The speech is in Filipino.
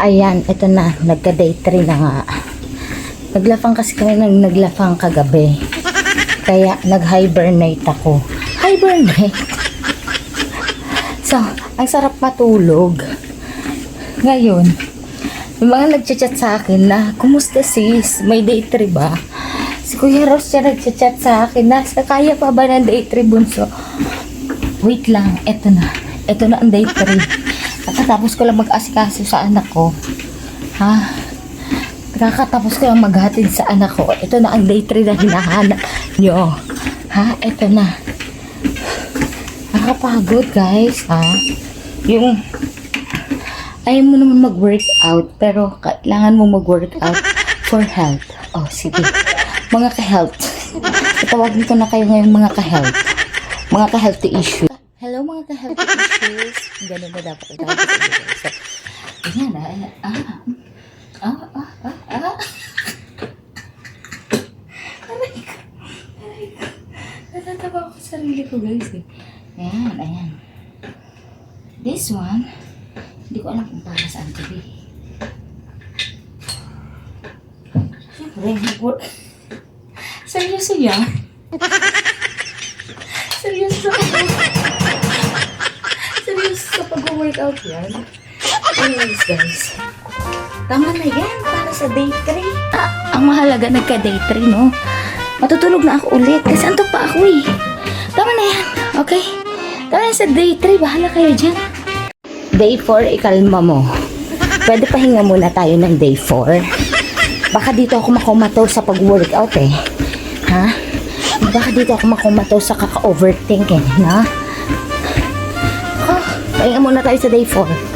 Ayan, ito na. Nagka-day 3 na nga. Naglafang kasi kami ng naglafang kagabi. Kaya nag-hibernate ako. Hibernate? So, ang sarap matulog. Ngayon, yung mga nagchat-chat sa akin na, kumusta sis? May day 3 ba? Si Kuya Ross siya nagchat-chat sa akin na, kaya pa ba ng day 3 bunso? Wait lang, eto na. Eto na ang day 3. Nakatapos ko lang mag-asikaso sa anak ko. Ha? Nakatapos ko lang maghatid sa anak ko. Ito na ang day 3 na hinahanap nyo. Ha? Ito na. Nakapagod guys. Ha? Yung ayaw mo naman mag-workout pero kailangan mo mag-workout for health. Oh, sige. Mga ka-health. Tawagin ko na kayo ngayon mga ka-health. Mga ka-healthy issues. Hello mga ka-healthy issues. Ganun na dapat ito. So, ayan na. Aray ko. Natatawa ko sa sarili ko guys eh. Ayan. This one, hindi ko alam kung para saan ito eh. Siyempre, seryoso yan? Seryoso sa pag-workout yan? Anyways guys, tama na yan para sa day 3. Ang mahalaga nagka-day 3 no? Matutulog na ako ulit kasi antok pa ako eh. Tama na yan, okay? Tama na sa day 3, bahala kayo dyan. Day 4, ikalma mo. Pwede pahinga muna tayo ng day 4. Baka dito ako makumataw sa pag-workout eh. Ha? Baka dito ako makumataw sa kaka-overthinking, ha? Oh, pahinga muna tayo sa day 4.